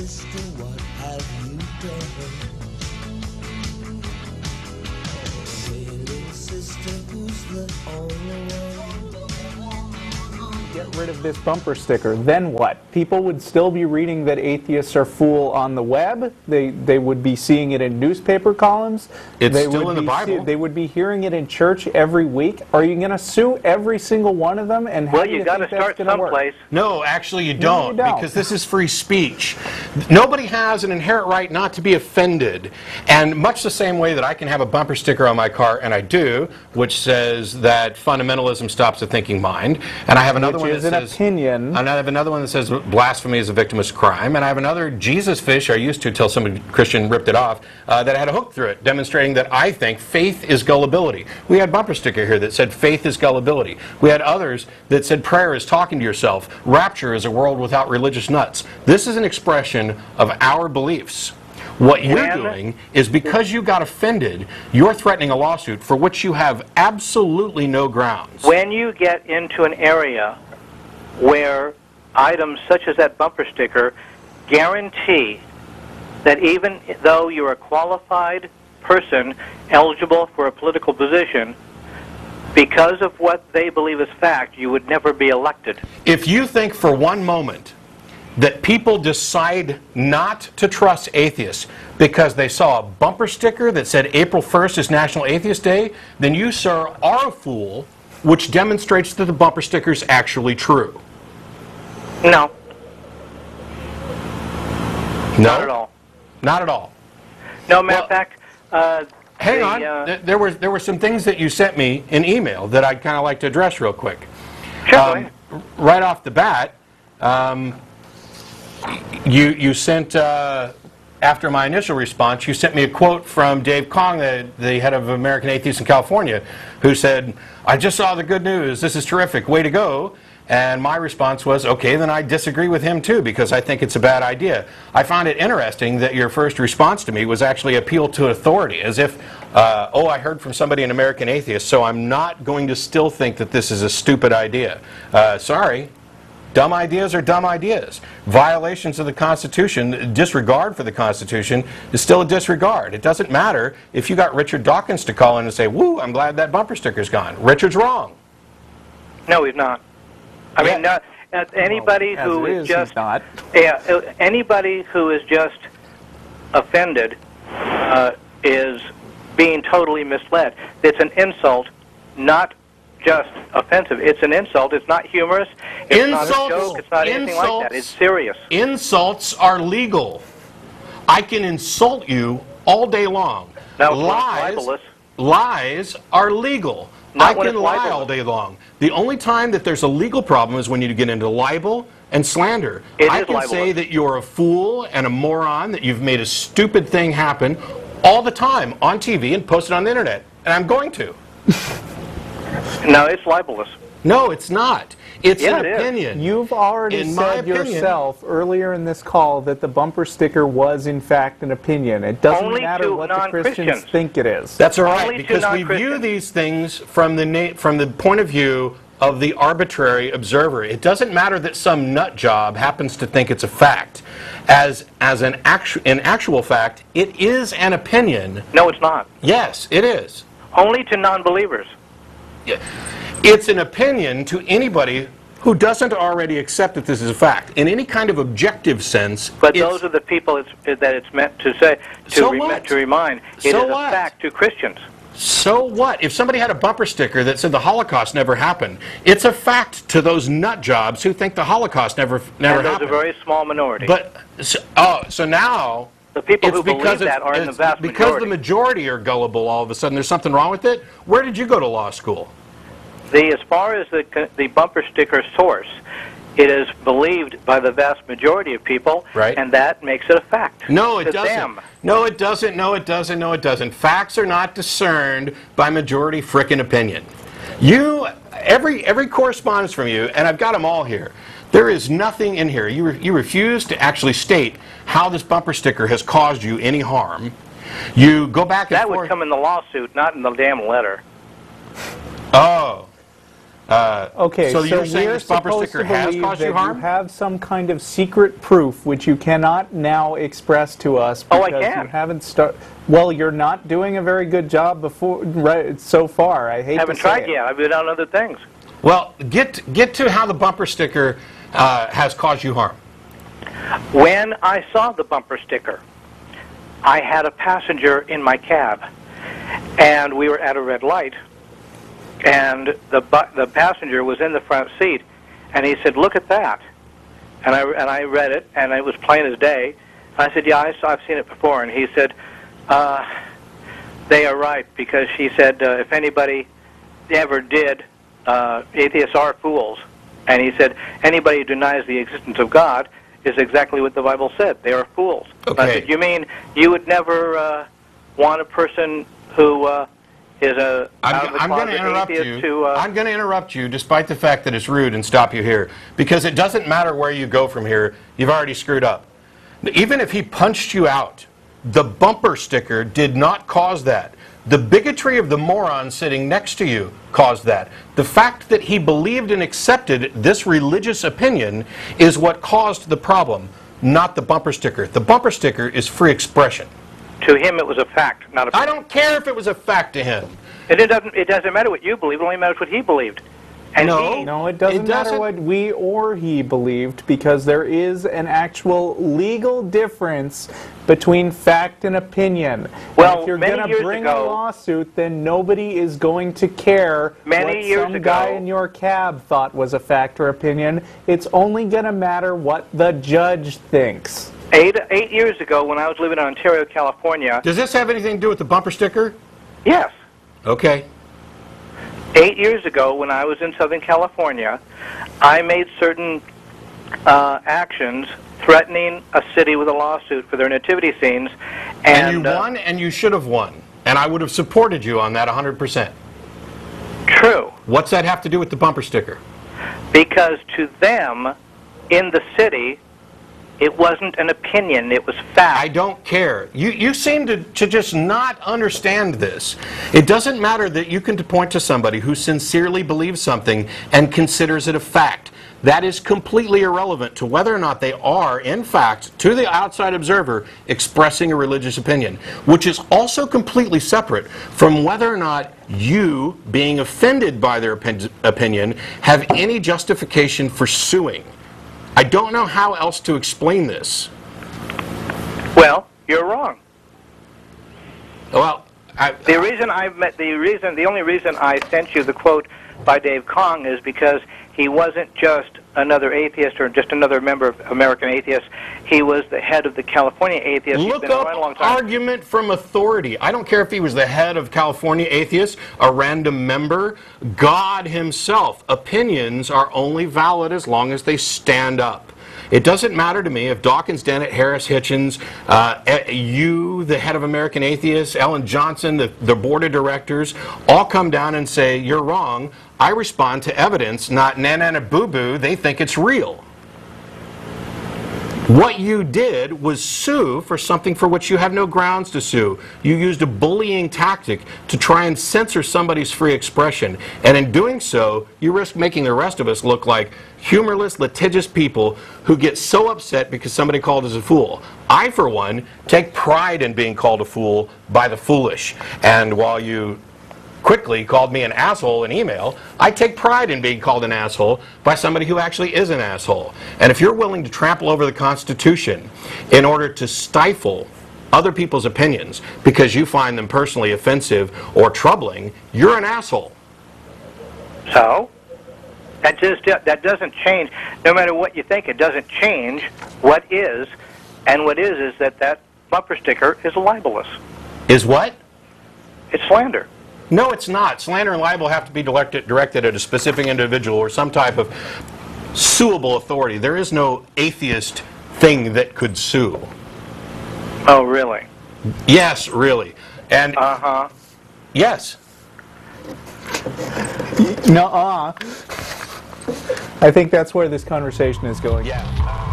sister, what have you done? Oh, little sister, who's the only one? Get rid of this bumper sticker, then what? People would still be reading that atheists are fool on the web. They would be seeing it in newspaper columns. It's still in the Bible. They would be hearing it in church every week. Are you going to sue every single one of them? And how do you got to start someplace. No, actually you don't, because this is free speech. Nobody has an inherent right not to be offended. And much the same way that I can have a bumper sticker on my car, and I do, which says that fundamentalism stops the thinking mind, and I have another one that says, opinion. and I have another one that says blasphemy is a victimless crime, and I have another Jesus fish I used to until some Christian ripped it off that had a hook through it, demonstrating that I think faith is gullibility. We had a bumper sticker here that said faith is gullibility. We had others that said prayer is talking to yourself. Rapture is a world without religious nuts. This is an expression of our beliefs. What you're doing is, because you got offended, you're threatening a lawsuit for which you have absolutely no grounds. When you get into an area where items such as that bumper sticker guarantee that even though you're a qualified person eligible for a political position, because of what they believe is fact, you would never be elected. If you think for one moment that people decide not to trust atheists because they saw a bumper sticker that said April 1st is National Atheist Day, then you, sir, are a fool, which demonstrates that the bumper sticker is actually true. No. No? Not at all. Not at all. No, matter of fact, hang on. There were some things that you sent me in email that I'd kind of like to address real quick. Sure. Right off the bat, you sent, after my initial response, you sent me a quote from Dave Kong, the head of American Atheists in California, who said, "I just saw the good news. This is terrific. Way to go." And my response was, okay, then I disagree with him too, because I think it's a bad idea. I find it interesting that your first response to me was actually appeal to authority, as if, oh, I heard from somebody, an American atheist, so I'm not going to still think that this is a stupid idea. Sorry. Dumb ideas are dumb ideas. Violations of the Constitution, disregard for the Constitution, is still a disregard. It doesn't matter if you got Richard Dawkins to call in and say, woo, I'm glad that bumper sticker's gone. Richard's wrong. No, he's not. I mean, anybody who is just anybody who is just offended is being totally misled. It's an insult, not just offensive. It's an insult. It's not humorous. It's not a joke. It's not anything like that. It's serious. Insults are legal. I can insult you all day long. Now, lies are legal. I can lie all day long. The only time that there's a legal problem is when you get into libel and slander. I can say that you're a fool and a moron, that you've made a stupid thing happen all the time on TV and post it on the internet. And I'm going to. No, it's libelous. No, it's not. It's an opinion. You've already said yourself earlier in this call that the bumper sticker was, in fact, an opinion. It doesn't matter what the Christians think it is. That's all right, because we view these things from the point of view of the arbitrary observer. It doesn't matter that some nut job happens to think it's a fact. In actual fact, it is an opinion. No, it's not. Yes, it is. Only to non-believers. It's an opinion to anybody who doesn't already accept that this is a fact. In any kind of objective sense. But those are the people that it's meant to say, to remind. It is a fact to Christians. So what? If somebody had a bumper sticker that said the Holocaust never happened, it's a fact to those nut jobs who think the Holocaust never happened. And those are a very small minority. But so now the people who believe that are in the vast majority. Because the majority are gullible, all of a sudden there's something wrong with it? Where did you go to law school? As far as the bumper sticker source, it is believed by the vast majority of people, and that makes it a fact. No, it doesn't. No, it doesn't. No, it doesn't. No, it doesn't. Facts are not discerned by majority frickin' opinion. Every correspondence from you, and I've got them all here, there is nothing in here. You refuse to actually state how this bumper sticker has caused you any harm. You go back and forth. That would come in the lawsuit, not in the damn letter. Oh. Okay, so you're saying we're this bumper supposed sticker to has believe caused that you harm? you have some kind of secret proof which you cannot now express to us Oh, because I can. you haven't started. Well, you're not doing a very good job before, right, so far. I hate Haven't to say tried it. yet. I've been on other things. Well, get to how the bumper sticker has caused you harm. When I saw the bumper sticker, I had a passenger in my cab, and we were at a red light, and the passenger was in the front seat, and he said, "Look at that," and I read it, and it was plain as day. I said, "Yeah, I've seen it before," and he said, "They are right," because she said, "If anybody ever did, atheists are fools," and he said, "Anybody who denies the existence of God is exactly what the Bible said. They are fools." Okay. I said, "You mean you would never want a person who is a I'm going to interrupt you. to I'm going to interrupt you, despite the fact that it's rude, and stop you here, because it doesn't matter where you go from here. You've already screwed up. Even if he punched you out, the bumper sticker did not cause that. The bigotry of the moron sitting next to you caused that. The fact that he believed and accepted this religious opinion is what caused the problem, not the bumper sticker. The bumper sticker is free expression. To him, it was a fact, not a. I don't care if it was a fact to him. It doesn't matter what you believe. It only matters what he believed. And No, it doesn't matter what we or he believed, because there is an actual legal difference between fact and opinion. Well, and if you're many going to years bring ago- a lawsuit, then nobody is going to care Many what years some ago- guy in your cab thought was a fact or opinion. It's only going to matter what the judge thinks. 8 years ago, when I was living in Ontario, California. Does this have anything to do with the bumper sticker? Yes. Okay. 8 years ago, when I was in Southern California, I made certain actions threatening a city with a lawsuit for their nativity scenes. And you won, and you should have won. And I would have supported you on that 100%. True. What's that have to do with the bumper sticker? Because to them, in the city, it wasn't an opinion, it was fact. I don't care. You seem to just not understand this. It doesn't matter that you can point to somebody who sincerely believes something and considers it a fact. That is completely irrelevant to whether or not they are, in fact, to the outside observer, expressing a religious opinion, which is also completely separate from whether or not you, being offended by their opinion, have any justification for suing. I don't know how else to explain this. Well, you're wrong. Well, the only reason I sent you the quote by Dave Kong is because he wasn't just another atheist or just another member of American Atheists. He was the head of the California Atheists. Look up argument from authority. I don't care if he was the head of California Atheists, a random member, God himself. Opinions are only valid as long as they stand up. It doesn't matter to me if Dawkins, Dennett, Harris, Hitchens, you, the head of American Atheists, Ellen Johnson, the board of directors, all come down and say, you're wrong. I respond to evidence, not na-na-na boo-boo. They think it's real. What you did was sue for something for which you have no grounds to sue. You used a bullying tactic to try and censor somebody's free expression. And in doing so, you risk making the rest of us look like humorless, litigious people who get so upset because somebody called us a fool. I, for one, take pride in being called a fool by the foolish. And while you quickly called me an asshole in email, I take pride in being called an asshole by somebody who actually is an asshole. And if you're willing to trample over the Constitution in order to stifle other people's opinions because you find them personally offensive or troubling, you're an asshole. So? That doesn't change. No matter what you think, it doesn't change what is. And what is that bumper sticker is libelous. Is what? It's slander. No, it's not. Slander and libel have to be directed at a specific individual or some type of suable authority. There is no atheist thing that could sue. Oh, really? Yes, really. And yes. Nuh-uh. I think that's where this conversation is going. Yeah.